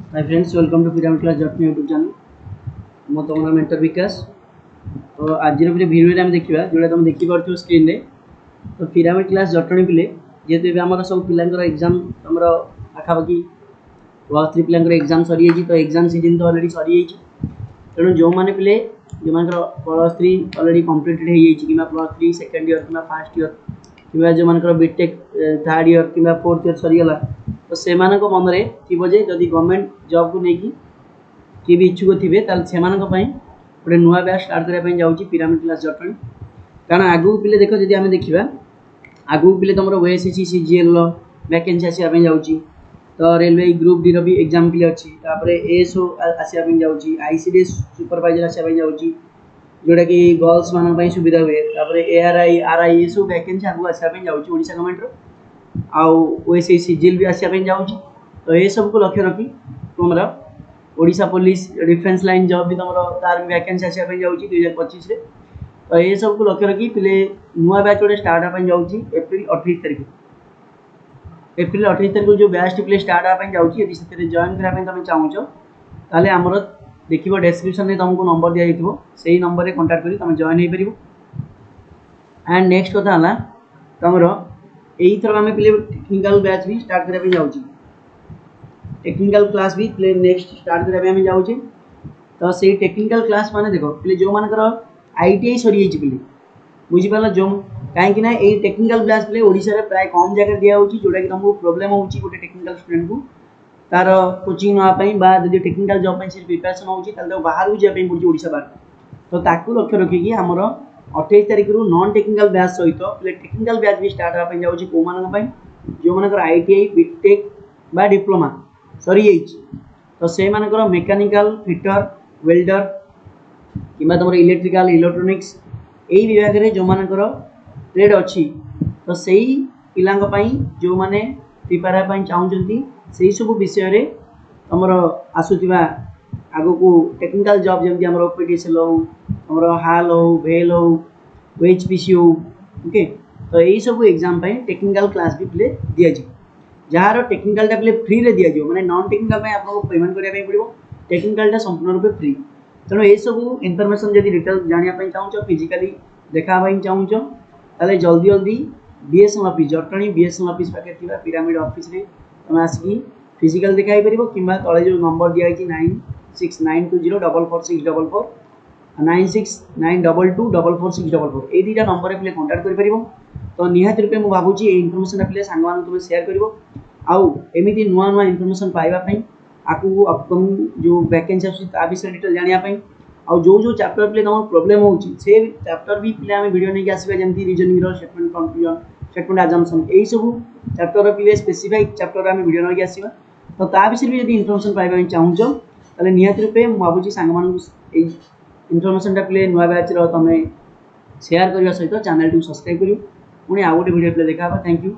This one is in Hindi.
Hi friends, welcome to pyramid class dot YouTube channel. मो तुम मेंटर विकास। तो आज भिडियो आम देखा जोटा तुम देखिपो स्क्रीन रे। तो पिरामिड क्लास जटणी पिले जेहेतु आम सब पिलांकर एग्जाम तुम पाखापाखि +3 पिलांकर एग्जाम सरी जाइए। तो एग्जाम सीजन तो ऑलरेडी सरी जाइए। तेणु जो मैंने पिले जो +3 ऑलरेडी कंप्लीटेड हो +3 सेकेंड ईयर कि फर्स्ट ईयर कि जो मान बीटेक थर्ड ईयर कि फोर्थ ईयर सरीगला, तो से मन में थी जदि गवर्नमेंट जॉब को लेकिन किए भी इच्छुक थे से गोटे नुआ बैच स्टार्ट करने जाऊँगी पिरामिड क्लास जटणी। कारण आगू पिले देख जब आम देखा आगू पिले तुम ओएसएससी सीजीएल वैकेंसी आसवाई जाऊँगी। तो रेलवे ग्रुप डी भी एग्जाम पिले अच्छी एएसओ आसवाई जाऊँगी, आईसीडीएस सुपरवाइजर आसवाई जाऊँगी जोटा कि गर्ल्स मान सुविधा हुए। एआरआई आरआई ये सब वैकेंसी आगू आसवाई जाऊँगी ओडिशा गवर्नमेंट आईसीडीएस सीजीएल भी आसवाई जाऊँगी। तो ये सब को लक्ष्य रखी तुम Odisha police defence line job भी तुम तार भी वैकेंसी आसवाई जाऊँगी 2025 में। तो ये सब को लक्ष्य रखी पिले नुआ बैच गोटे स्टार्ट होगा जाऊँगी एप्रिल 28 तारीख। एप्रिल 28 तारीख जो बैच टी पिले स्टार्ट होगा जाऊँगी। यदि से जॉइन करने तुम चाहूँ ताले आमर देखो डेस्क्रिप्शन में तुमको नंबर दिया से ही नंबर कांटेक्ट कर तुम जॉइन हो पार। एंड नेक्स्ट कथा है तुम यही थर आम पिले टेक्निकल बैच भी स्टार्ट करने जाऊँगी। टेक्निकल क्लास भी पिले नेक्स्ट स्टार्ट करने जाऊँगी। तो से टेक्निकल क्लास माने देखो पिले जो मानकर आईटीआई सरी जाइए पिले बुझीपार जो कहीं ना ये टेक्निकल क्लास पिले ओडिशा प्राय कम जगह दिया जोटा कि तुमको प्रोब्लेम हो गोटे टेक्निकल स्टूडेंट को तार कोचिंग नापी जब टेक्निकल जॉब से प्रिपेरेसन हो बाहर जावाई पड़े ओडिशा बाहर। तो ताकू लक्ष्य रखिकी आमर 28 तारीख रु नॉन टेक्निकल बैच सहित पिले टेक्निकल बैच भी स्टार्ट होगा जाऊँगी कौ मान जो मानकर आईटीआई बीटेक बा डिप्लोमा सरी जाइए। तो से मानकर मेकानिकल फिटर वेल्डर कि तुम इलेक्ट्रिकल इलेक्ट्रोनिक्स यही विभाग में जो मानकर ट्रेड अच्छी तो से पिलांपाई जो मैंने प्रिपेयर होगा चाहूँगी से सब विषय तुम आसूबा आग को टेक्निकल जॉब जमी आम ओपीडीएसएल हो हाल हो भेल हो ओएचपीसी हो ओके। तो यही सब एग्जाम टेक्निकल क्लास भी पिले दि जाए जार टेक्निकल पिले फ्री रे दि जाए। मैंने नॉन टेक्निकल आपको पेमेंट करने पड़ो टेक्निकल संपूर्ण रूप फ्री। तेणु ये सब इनफर्मेशन जब डिटेल जानापी चाहूँ फिजिकाली देखा चाहूँ ताले जल्दी जल्दी BSL office Jatni BSL office पाखे पिरामिड ऑफिस रे तुम आसिकी फिजिकल देखाई पार कि तले जो नंबर दिखाई 9692044644 9692224644 ये दुटा नंबर पे कंटाक्ट कर। तो निहाती रूपे मुझे भावुँ ये इनफर्मेशन पे सांग तुम सेयार कर आमती नुआ नुआ इनफर्मेशन पाइबापी आपको अपकमिंग जो वैकेंसी आस विषय डिटेल जानापी आउ जो जो चैप्टर पे तुम प्रोब्लेम हो चैप्टर भी पे आम वीडियो नहीं आसवा जमी reasoning statement confusion statement assumption यही सब चैप्टर पे स्पेसिफाइक चैप्टर आम वीडियो नहीं आसवा। तो ता विषय भी जब इनफर्मेशन पाइबा चाहूँ ताले निहाती रूपे भावुँ सांग इनफर्मेशन पे नुआ बैच तुम सेयार करने सहित चैनल को सब्सक्राइब कर पुणी आउ गोटे वीडियो पे देखा। Thank you.